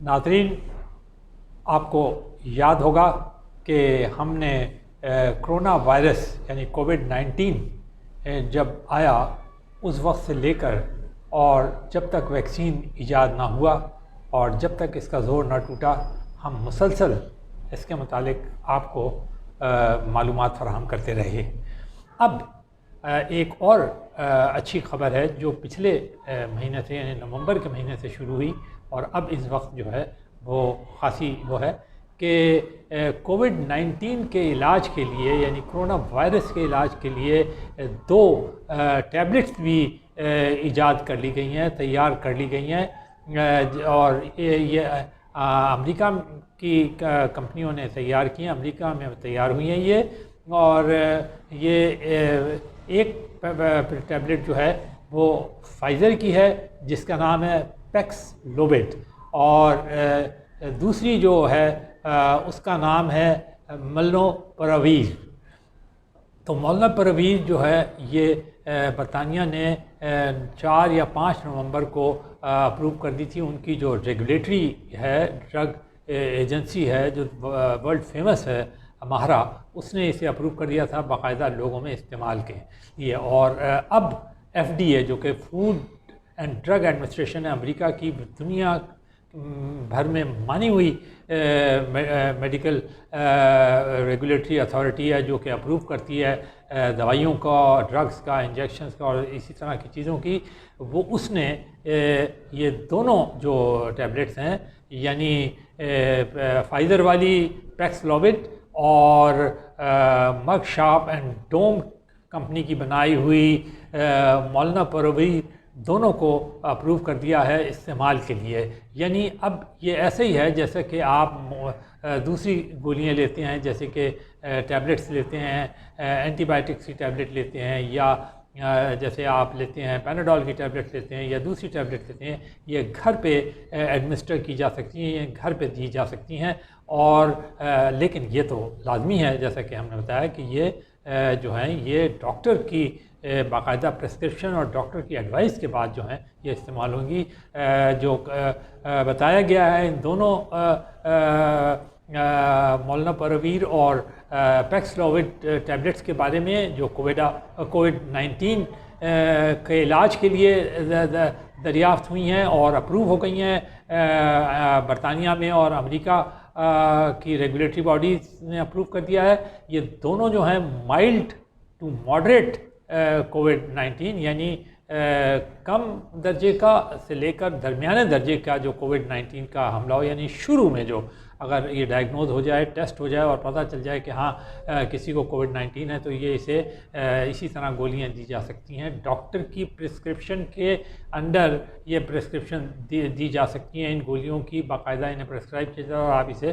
ناظرین، آپ کو یاد ہوگا کہ ہم نے کرونا وائرس یعنی کووڈ-19 جب آیا اس وقت سے لے کر اور جب تک ویکسین ایجاد نہ ہوا اور جب تک اس کا زور نہ ٹوٹا، ہم مسلسل اس کے متعلق آپ کو معلومات فراہم کرتے رہے۔ اب ایک اور اچھی خبر ہے جو پچھلے مہینے سے یعنی نومبر کے مہینے سے شروع ہوئی اور اب اس وقت جو ہے وہ خاصی وہ ہے کہ کووڈ-19 کے علاج کے لیے یعنی کرونا وائرس کے علاج کے لیے 2 ٹیبلٹس بھی ایجاد کر لی گئی ہیں، تیار کر لی گئی ہیں، اور یہ امریکہ کی کمپنیوں نے تیار کی ہیں، امریکہ میں تیار ہوئی ہیں یہ، اور یہ ایک ٹیبلٹ جو ہے وہ فائزر کی ہے جس کا نام ہے پیکس لوویڈ، اور دوسری جو ہے اس کا نام ہے مولنوپراویر۔ تو مولنوپراویر جو ہے یہ برطانیہ نے 4 یا 5 نومبر کو اپروو کر دی تھی۔ ان کی جو ریگولیٹری ہے ڈرگ ایجنسی ہے جو ورلڈ فیمس ہے ماہرہ، اس نے اسے اپروو کر دیا تھا باقاعدہ لوگوں میں استعمال کے لیے، اور اب FDA جو کہ فوڈ اینڈ ڈرگ ایڈمنسٹریشن ہے امریکہ کی، دنیا بھر میں مانی ہوئی میڈیکل ریگولیٹری اتھارٹی ہے جو کہ اپروو کرتی ہے دوائیوں کا، ڈرگس کا، انجیکشنز کا اور اسی طرح کی چیزوں کی، وہ اس نے یہ دونوں جو ٹیبلٹس ہیں یعنی فائزر والی پیکس لوویڈ اور مرک شارپ اینڈ ڈوم کمپنی کی بنائی ہوئی مولنوپراویر، دونوں کو اپروو کر دیا ہے استعمال کے لیے۔ یعنی اب یہ ایسے ہی ہے جیسے کہ آپ دوسری گولیاں لیتے ہیں، جیسے کہ ٹیبلٹس لیتے ہیں، اینٹی بائیوٹکس کی ٹیبلٹ لیتے ہیں، یا جیسے آپ لیتے ہیں پیناڈول کی ٹیبلٹ لیتے ہیں یا دوسری ٹیبلٹ لیتے ہیں، یہ گھر پہ ایڈمنسٹر کی جا سکتی ہیں، یہ گھر پہ دی جا سکتی ہیں، اور لیکن یہ تو لازمی ہے جیسا کہ ہم نے بتایا کہ یہ جو ہیں یہ ڈاکٹر کی باقاعدہ پرسکرپشن اور ڈاکٹر کی ایڈوائس کے بعد جو ہیں یہ استعمال ہوں گی۔ جو بتایا گیا ہے ان دونوں مولنوپراویر اور پیکس لوویڈ ٹیبلٹس کے بارے میں جو کووڈ-19 کے علاج کے لیے دریافت ہوئی ہیں اور اپروو ہو گئی ہیں برطانیہ میں، اور امریکہ کی ریگولیٹری باڈیز نے اپروو کر دیا ہے۔ یہ دونوں جو ہیں مائلڈ ٹو ماڈریٹ کووڈ-19 یعنی کم درجے کا سے لے کر درمیانے درجے کا جو کووڈ-19 کا حملہ ہو، یعنی شروع میں جو اگر یہ ڈائگنوز ہو جائے، ٹیسٹ ہو جائے اور پتہ چل جائے کہ ہاں کسی کو کووڈ-19 ہے، تو یہ اسے اسی طرح گولیاں دی جا سکتی ہیں، ڈاکٹر کی پرسکرپشن کے انڈر یہ پرسکرپشن دی جا سکتی ہیں ان گولیوں کی، باقاعدہ انہیں پرسکرائب کیا جائے اور آپ اسے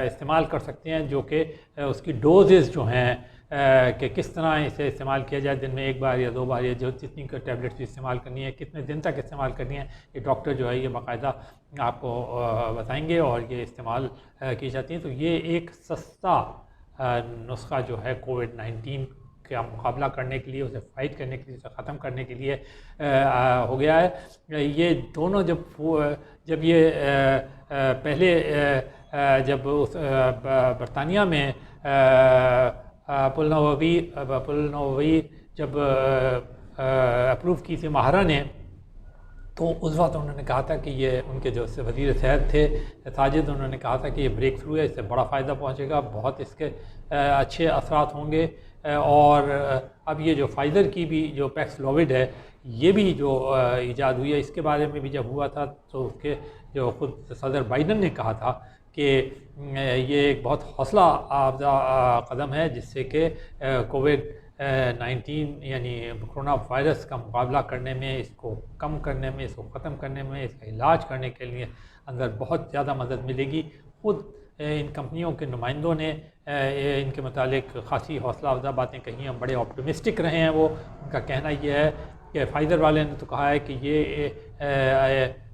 استعمال کر سکتے ہیں، جو کہ اس کی ڈوزز جو ہیں کہ کس طرح اسے استعمال کیا جائے، دن میں 1 بار یا 2 بار یا جو جتنی ٹیبلٹس بھی استعمال کرنی ہے، کتنے دن تک استعمال کرنی ہے، یہ ڈاکٹر جو ہے یہ باقاعدہ آپ کو بتائیں گے اور یہ استعمال کی جاتی ہیں۔ تو یہ ایک سستا نسخہ جو ہے کووڈ-19 کا مقابلہ کرنے کے لیے، اسے فائٹ کرنے کے لیے، اسے ختم کرنے کے لیے ہو گیا ہے۔ یہ دونوں جب یہ پہلے جب برطانیہ میں مولنوپراویر جب اپروو کی تھی ماہرہ نے، تو اس وقت انہوں نے کہا تھا کہ یہ ان کے جو وزیر صحت تھے ساجد، انہوں نے کہا تھا کہ یہ بریک تھرو ہے، اس سے بڑا فائدہ پہنچے گا، بہت اس کے اچھے اثرات ہوں گے، اور اب یہ جو فائزر کی بھی جو پیکس لوویڈ ہے یہ بھی جو ایجاد ہوئی ہے، اس کے بارے میں بھی جب ہوا تھا تو اس کے جو خود صدر بائیڈن نے کہا تھا کہ یہ ایک بہت حوصلہ افزا قدم ہے جس سے کہ کووڈ-19 یعنی کرونا وائرس کا مقابلہ کرنے میں، اس کو کم کرنے میں، اس کو ختم کرنے میں، اس کا علاج کرنے کے لیے اندر بہت زیادہ مدد ملے گی۔ خود ان کمپنیوں کے نمائندوں نے ان کے متعلق خاصی حوصلہ افزا باتیں کہی ہیں، بڑے آپٹیمسٹک رہے ہیں وہ۔ ان کا کہنا یہ ہے کہ فائزر والے نے تو کہا ہے کہ یہ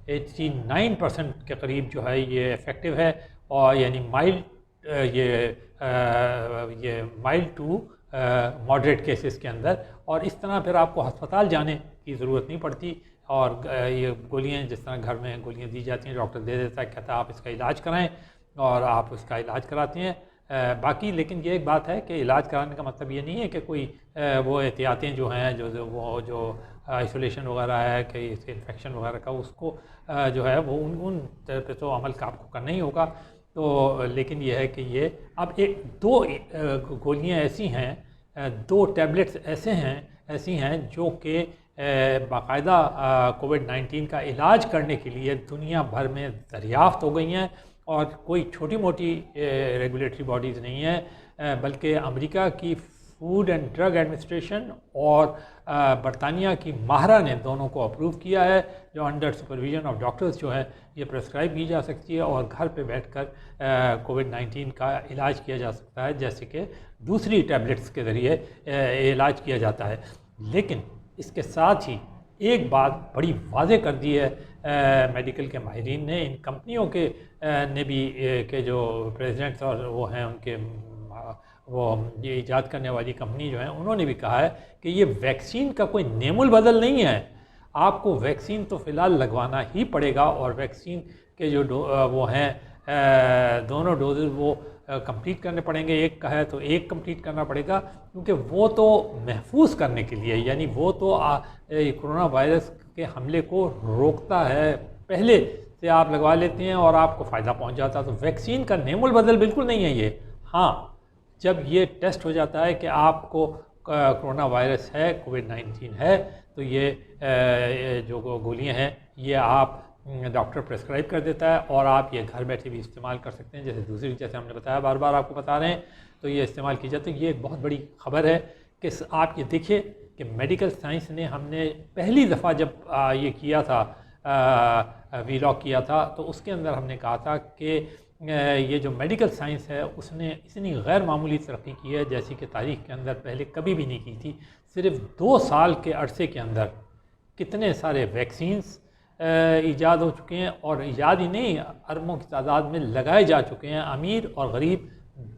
89% کے قریب جو ہے یہ افیکٹو ہے، اور یعنی مائلڈ یہ مائلڈ ٹو ماڈریٹ کیسز کے اندر، اور اس طرح پھر آپ کو ہسپتال جانے کی ضرورت نہیں پڑتی، اور یہ گولیاں جس طرح گھر میں گولیاں دی جاتی ہیں، ڈاکٹر دے دیتا ہے، کہتا ہے آپ اس کا علاج کرائیں، اور آپ اس کا علاج کراتے ہیں۔ باقی لیکن یہ ایک بات ہے کہ علاج کرانے کا مطلب یہ نہیں ہے کہ کوئی وہ احتیاطیں جو ہیں جو آئسولیشن وغیرہ ہے کہ اس انفیکشن وغیرہ کا، اس کو جو ہے وہ ان پہ تو عمل کا آپ کو کرنا ہی ہوگا۔ تو لیکن یہ ہے کہ یہ اب دو گولیاں ایسی ہیں، دو ٹیبلٹس ایسی ہیں جو کہ باقاعدہ کووڈ-19 کا علاج کرنے کے لیے دنیا بھر میں دریافت ہو گئی ہیں، اور کوئی چھوٹی موٹی ریگولیٹری باڈیز نہیں ہیں، بلکہ امریکہ کی فوڈ اینڈ ڈرگ ایڈمنسٹریشن اور برطانیہ کی ماہرہ نے دونوں کو اپروو کیا ہے، جو انڈر سپرویژن آف ڈاکٹرز جو ہے یہ پرسکرائب کی جا سکتی ہے، اور گھر پہ بیٹھ کر کووڈ-19 کا علاج کیا جا سکتا ہے، جیسے کہ دوسری ٹیبلٹس کے ذریعے علاج کیا جاتا ہے۔ لیکن اس کے ساتھ ہی ایک بات بڑی واضح کر دی ہے میڈیکل کے ماہرین نے، ان کمپنیوں کے نے بھی کہ جو پریزیڈنٹس اور وہ ہیں ان کے وہ یہ ایجاد کرنے والی کمپنی جو ہیں، انہوں نے بھی کہا ہے کہ یہ ویکسین کا کوئی نیم البدل نہیں ہے، آپ کو ویکسین تو فی الحال لگوانا ہی پڑے گا، اور ویکسین کے جو وہ ہیں دونوں ڈوزز وہ کمپلیٹ کرنے پڑیں گے، ایک کا ہے تو ایک کمپلیٹ کرنا پڑے گا، کیونکہ وہ تو محفوظ کرنے کے لیے، یعنی وہ تو کرونا وائرس کے حملے کو روکتا ہے، پہلے سے آپ لگوا لیتے ہیں اور آپ کو فائدہ پہنچ جاتا، تو ویکسین کا نیم البدل بالکل نہیں ہے یہ۔ ہاں، جب یہ ٹیسٹ ہو جاتا ہے کہ آپ کو کرونا وائرس ہے، کووڈ-19 ہے، تو یہ جو گولیاں ہیں یہ آپ ڈاکٹر پرسکرائب کر دیتا ہے، اور آپ یہ گھر بیٹھے بھی استعمال کر سکتے ہیں، جیسے ہم نے بتایا، بار بار آپ کو بتا رہے ہیں، تو یہ استعمال کی جاتی ہے۔ یہ ایک بہت بڑی خبر ہے کہ آپ یہ دیکھیے کہ میڈیکل سائنس نے، ہم نے پہلی دفعہ جب یہ کیا تھا ویلاگ کیا تھا، تو اس کے اندر ہم نے کہا تھا کہ یہ جو میڈیکل سائنس ہے اس نے اتنی غیر معمولی ترقی کی ہے جیسی کہ تاریخ کے اندر پہلے کبھی بھی نہیں کی تھی۔ صرف 2 سال کے عرصے کے اندر کتنے سارے ویکسینز ایجاد ہو چکے ہیں، اور ایجاد ہی نہیں، اربوں کی تعداد میں لگائے جا چکے ہیں، امیر اور غریب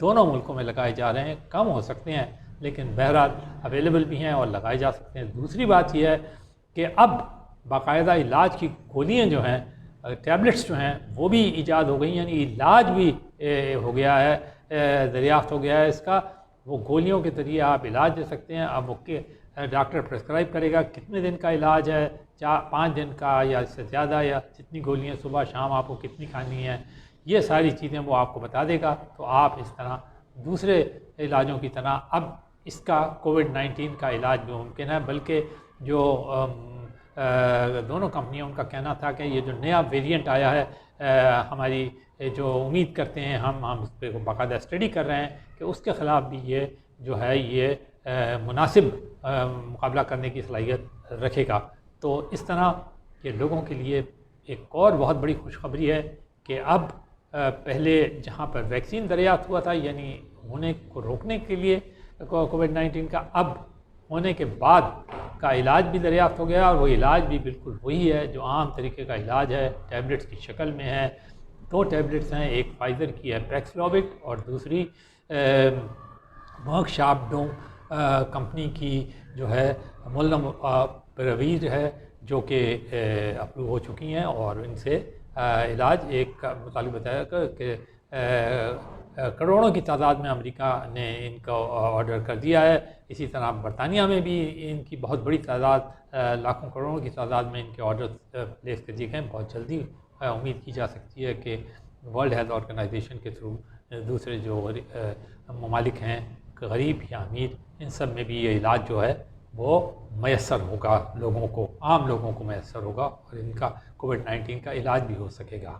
دونوں ملکوں میں لگائے جا رہے ہیں، کم ہو سکتے ہیں لیکن بہرحال اویلیبل بھی ہیں اور لگائے جا سکتے ہیں۔ دوسری بات یہ ہے کہ اب باقاعدہ علاج کی گولیاں جو ہیں، ٹیبلٹس جو ہیں، وہ بھی ایجاد ہو گئی، یعنی علاج بھی ہو گیا ہے، دریافت ہو گیا ہے اس کا، وہ گولیوں کے ذریعے آپ علاج دے سکتے ہیں۔ اب وہ ڈاکٹر پرسکرائب کرے گا کتنے دن کا علاج ہے، 5 دن کا یا اس سے زیادہ، یا جتنی گولیاں صبح شام آپ کو کتنی کھانی ہیں، یہ ساری چیزیں وہ آپ کو بتا دے گا۔ تو آپ اس طرح دوسرے علاجوں کی طرح اب اس کا کووڈ-19 کا علاج بھی ممکن ہے، بلکہ جو دونوں کمپنیوں، ان کا کہنا تھا کہ یہ جو نیا ویریئنٹ آیا ہے، ہماری جو امید کرتے ہیں، ہم اس پہ باقاعدہ اسٹڈی کر رہے ہیں کہ اس کے خلاف بھی یہ جو ہے یہ مناسب مقابلہ کرنے کی صلاحیت رکھے گا۔ تو اس طرح یہ لوگوں کے لیے ایک اور بہت بڑی خوشخبری ہے کہ اب پہلے جہاں پر ویکسین دریافت ہوا تھا، یعنی ہونے کو روکنے کے لیے کووڈ-19 کا، اب ہونے کے بعد کا علاج بھی دریافت ہو گیا، اور وہ علاج بھی بالکل وہی ہے جو عام طریقے کا علاج ہے، ٹیبلٹس کی شکل میں ہے۔ 2 ٹیبلٹس ہیں، ایک فائزر کی ہے پیکسلووڈ، اور دوسری مرک شارپ ڈوم کمپنی کی جو ہے مولنوپریویر ہے، جو کہ اپروو ہو چکی ہیں، اور ان سے علاج ایک مطالب بتایا کہ کروڑوں کی تعداد میں امریکہ نے ان کا آرڈر کر دیا ہے۔ اسی طرح برطانیہ میں بھی ان کی بہت بڑی تعداد، لاکھوں کروڑوں کی تعداد میں ان کے آرڈر پلیس کر دیے گئے ہیں۔ بہت جلدی امید کی جا سکتی ہے کہ ورلڈ ہیلتھ آرگنائزیشن کے تھرو دوسرے جو ممالک ہیں، غریب یا امیر، ان سب میں بھی یہ علاج جو ہے وہ میسر ہوگا، لوگوں کو، عام لوگوں کو میسر ہوگا، اور ان کا کووڈ-19 کا علاج بھی ہو سکے گا۔